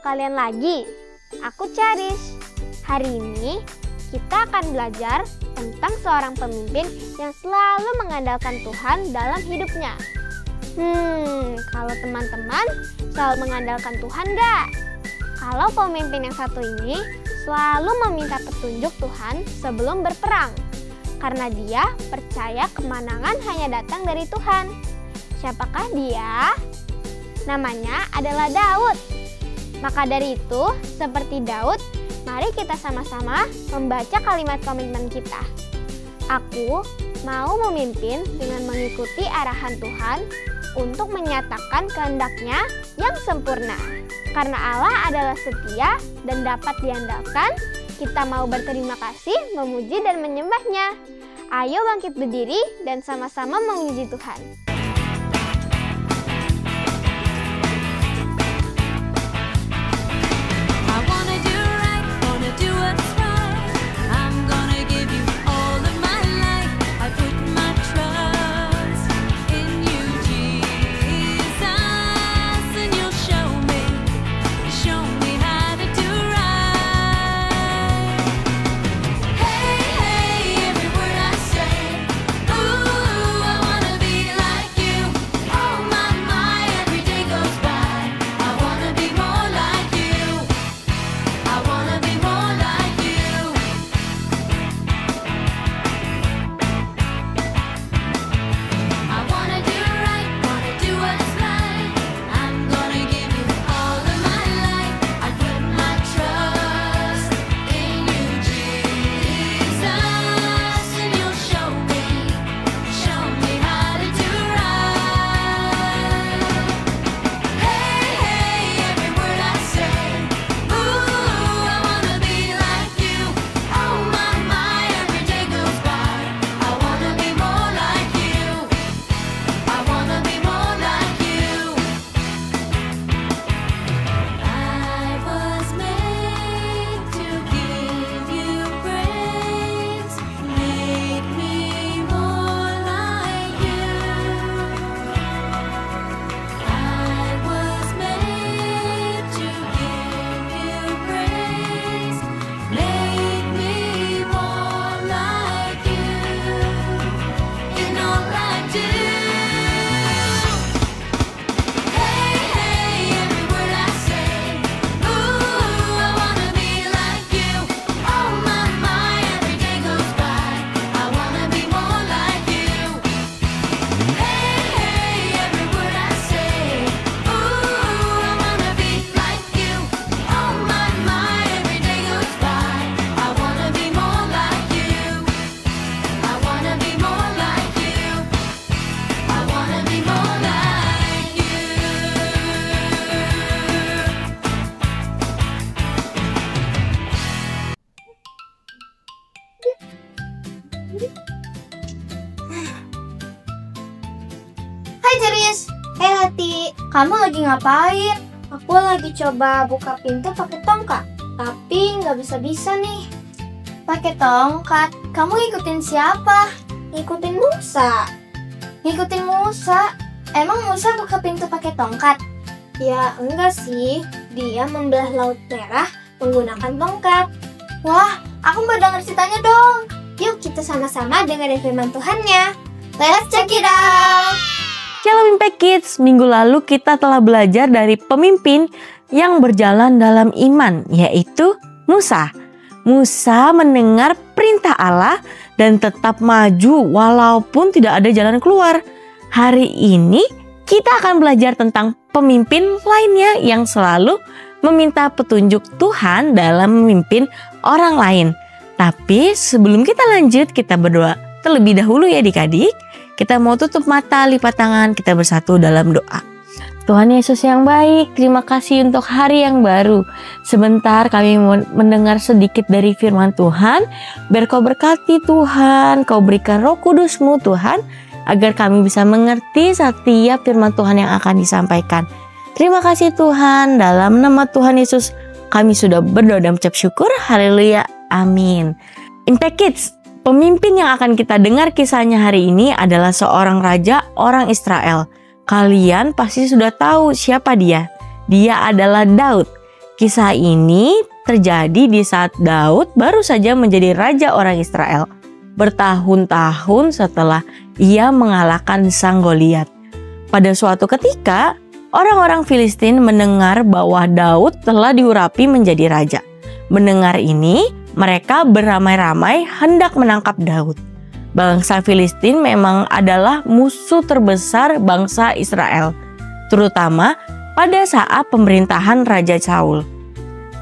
kalian lagi. Aku Charis. Hari ini kita akan belajar tentang seorang pemimpin yang selalu mengandalkan Tuhan dalam hidupnya. Kalau teman-teman selalu mengandalkan Tuhan nggak? Kalau pemimpin yang satu ini selalu meminta petunjuk Tuhan sebelum berperang, karena dia percaya kemenangan hanya datang dari Tuhan. Siapakah dia? Namanya adalah Daud. Maka dari itu, seperti Daud, mari kita sama-sama membaca kalimat komitmen kita. Aku mau memimpin dengan mengikuti arahan Tuhan untuk menyatakan kehendak-Nya yang sempurna. Karena Allah adalah setia dan dapat diandalkan, kita mau berterima kasih, memuji dan menyembah-Nya. Ayo bangkit berdiri dan sama-sama memuji Tuhan. Hai Charis. Hati, kamu lagi ngapain? Aku lagi coba buka pintu pakai tongkat, tapi nggak bisa-bisa nih. Pakai tongkat? Kamu ngikutin siapa? Ngikutin Musa. Ngikutin Musa? Emang Musa buka pintu pakai tongkat? Ya enggak sih, dia membelah Laut Merah menggunakan tongkat. Wah, aku mau denger ceritanya dong. Yuk kita sama-sama dengerin firman Tuhannya. Let's check it out. Shalom Impact Kids, minggu lalu kita telah belajar dari pemimpin yang berjalan dalam iman, yaitu Musa. Musa mendengar perintah Allah dan tetap maju walaupun tidak ada jalan keluar. Hari ini kita akan belajar tentang pemimpin lainnya yang selalu meminta petunjuk Tuhan dalam memimpin orang lain. Tapi sebelum kita lanjut, kita berdoa terlebih dahulu ya adik-adik. Kita mau tutup mata, lipat tangan, kita bersatu dalam doa. Tuhan Yesus yang baik, terima kasih untuk hari yang baru. Sebentar kami mendengar sedikit dari firman Tuhan. Biar Kau berkati Tuhan, Kau berikan Roh Kudus-Mu Tuhan, agar kami bisa mengerti setiap firman Tuhan yang akan disampaikan. Terima kasih Tuhan, dalam nama Tuhan Yesus kami sudah berdoa dan mengucap syukur. Haleluya, amin. Impact Kids, pemimpin yang akan kita dengar kisahnya hari ini adalah seorang raja orang Israel. Kalian pasti sudah tahu siapa dia. Dia adalah Daud. Kisah ini terjadi di saat Daud baru saja menjadi raja orang Israel, bertahun-tahun setelah ia mengalahkan sang Goliat. Pada suatu ketika, orang-orang Filistin mendengar bahwa Daud telah diurapi menjadi raja. Mendengar ini, mereka beramai-ramai hendak menangkap Daud. Bangsa Filistin memang adalah musuh terbesar bangsa Israel, terutama pada saat pemerintahan Raja Saul.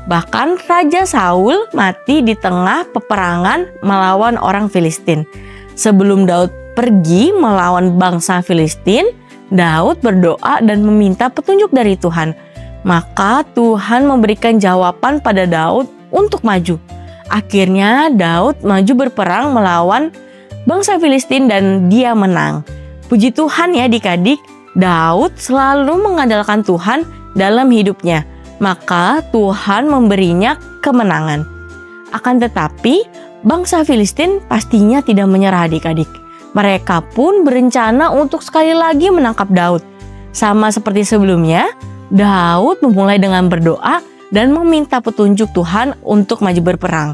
Bahkan Raja Saul mati di tengah peperangan melawan orang Filistin. Sebelum Daud pergi melawan bangsa Filistin, Daud berdoa dan meminta petunjuk dari Tuhan. Maka Tuhan memberikan jawaban pada Daud untuk maju. Akhirnya Daud maju berperang melawan bangsa Filistin dan dia menang. Puji Tuhan ya adik-adik, Daud selalu mengandalkan Tuhan dalam hidupnya. Maka Tuhan memberinya kemenangan. Akan tetapi bangsa Filistin pastinya tidak menyerah adik-adik. Mereka pun berencana untuk sekali lagi menangkap Daud. Sama seperti sebelumnya, Daud memulai dengan berdoa dan meminta petunjuk Tuhan untuk maju berperang.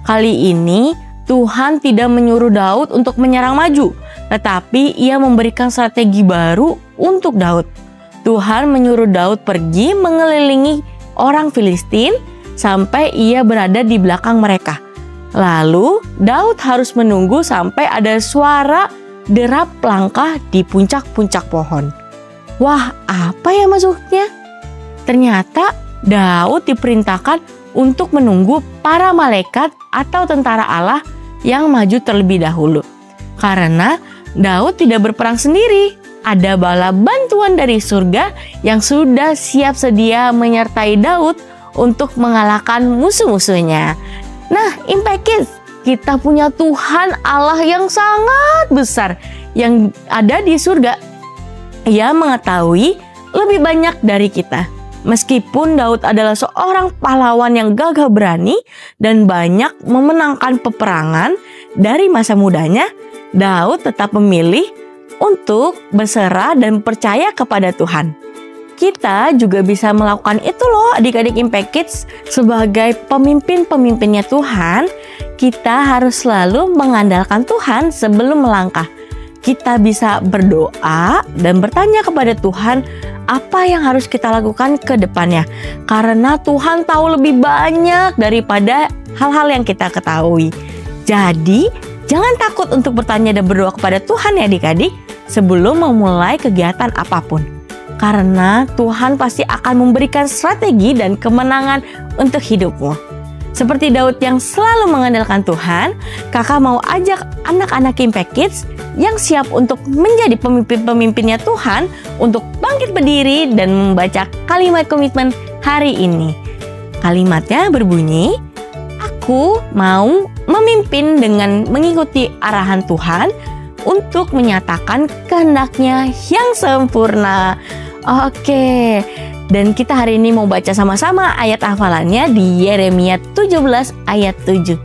Kali ini Tuhan tidak menyuruh Daud untuk menyerang maju, tetapi ia memberikan strategi baru untuk Daud. Tuhan menyuruh Daud pergi mengelilingi orang Filistin sampai ia berada di belakang mereka. Lalu Daud harus menunggu sampai ada suara derap langkah di puncak-puncak pohon. Wah, apa ya maksudnya? Ternyata Daud diperintahkan untuk menunggu para malaikat atau tentara Allah yang maju terlebih dahulu. Karena Daud tidak berperang sendiri, ada bala bantuan dari surga yang sudah siap sedia menyertai Daud untuk mengalahkan musuh-musuhnya. Nah, Impact Kids, kita punya Tuhan Allah yang sangat besar yang ada di surga. Ia mengetahui lebih banyak dari kita. Meskipun Daud adalah seorang pahlawan yang gagah berani dan banyak memenangkan peperangan dari masa mudanya, Daud tetap memilih untuk berserah dan percaya kepada Tuhan. Kita juga bisa melakukan itu loh adik-adik Impact Kids. Sebagai pemimpin-pemimpinnya Tuhan, kita harus selalu mengandalkan Tuhan sebelum melangkah. Kita bisa berdoa dan bertanya kepada Tuhan apa yang harus kita lakukan ke depannya. Karena Tuhan tahu lebih banyak daripada hal-hal yang kita ketahui. Jadi, jangan takut untuk bertanya dan berdoa kepada Tuhan ya adik-adik sebelum memulai kegiatan apapun. Karena Tuhan pasti akan memberikan strategi dan kemenangan untuk hidupmu. Seperti Daud yang selalu mengandalkan Tuhan, kakak mau ajak anak-anak Impact Kids yang siap untuk menjadi pemimpin-pemimpinnya Tuhan untuk bangkit berdiri dan membaca kalimat komitmen hari ini. Kalimatnya berbunyi, aku mau memimpin dengan mengikuti arahan Tuhan untuk menyatakan kehendaknya yang sempurna. Oke, dan kita hari ini mau baca sama-sama ayat hafalannya di Yeremia 17 ayat 7.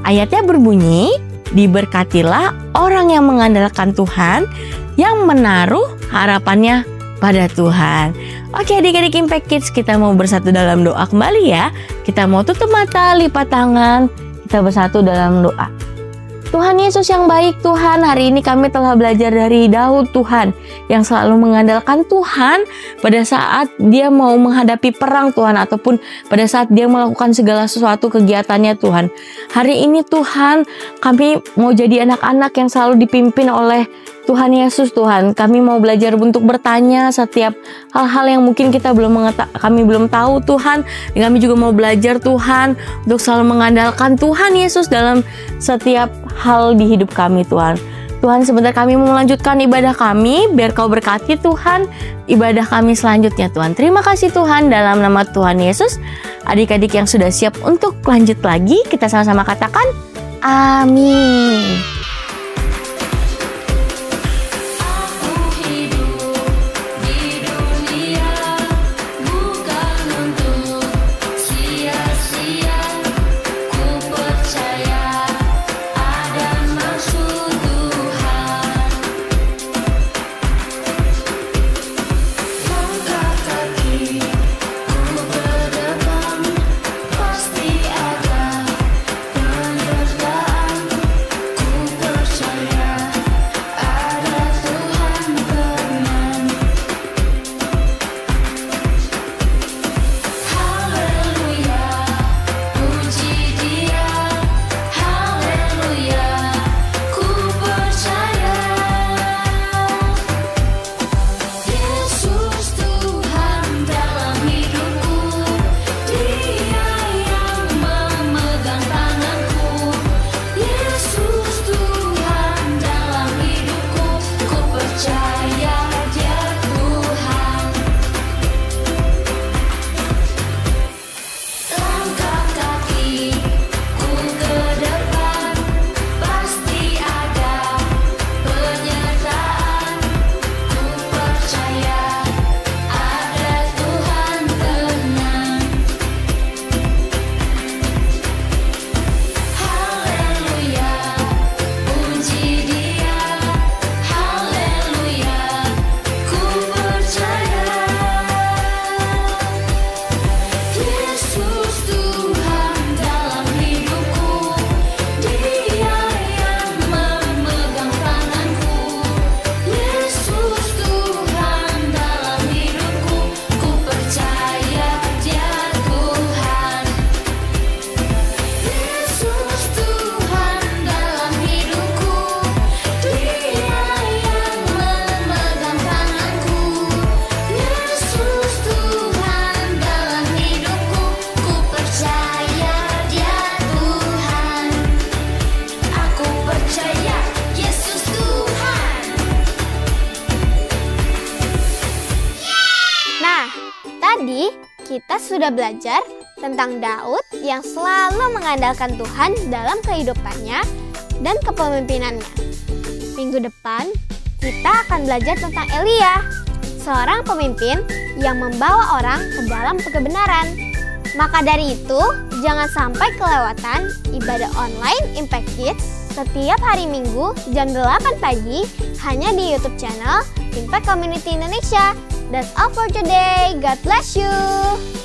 Ayatnya berbunyi, diberkatilah orang yang mengandalkan Tuhan, yang menaruh harapannya pada Tuhan. Oke adik-adik Impact Kids, kita mau bersatu dalam doa kembali ya. Kita mau tutup mata, lipat tangan, kita bersatu dalam doa. Tuhan Yesus yang baik, Tuhan, hari ini kami telah belajar dari Daud, Tuhan, yang selalu mengandalkan Tuhan pada saat dia mau menghadapi perang, Tuhan, ataupun pada saat dia melakukan segala sesuatu kegiatannya, Tuhan. Hari ini, Tuhan, kami mau jadi anak-anak yang selalu dipimpin oleh Tuhan Yesus, Tuhan. Kami mau belajar untuk bertanya setiap hal-hal yang mungkin kita kami belum tahu, Tuhan. Dan kami juga mau belajar, Tuhan, untuk selalu mengandalkan Tuhan Yesus dalam setiap hal di hidup kami, Tuhan. Tuhan, sebentar kami mau melanjutkan ibadah kami, biar Kau berkati, Tuhan, ibadah kami selanjutnya, Tuhan. Terima kasih, Tuhan, dalam nama Tuhan Yesus. Adik-adik yang sudah siap untuk lanjut lagi, kita sama-sama katakan, amin. Langkah kaki ku berdepan. Tadi kita sudah belajar tentang Daud yang selalu mengandalkan Tuhan dalam kehidupannya dan kepemimpinannya. Minggu depan kita akan belajar tentang Elia, seorang pemimpin yang membawa orang ke dalam kebenaran. Maka dari itu, jangan sampai kelewatan ibadah online Impact Kids setiap hari Minggu jam 8 pagi hanya di YouTube channel Impact Community Indonesia. That's all for today. God bless you.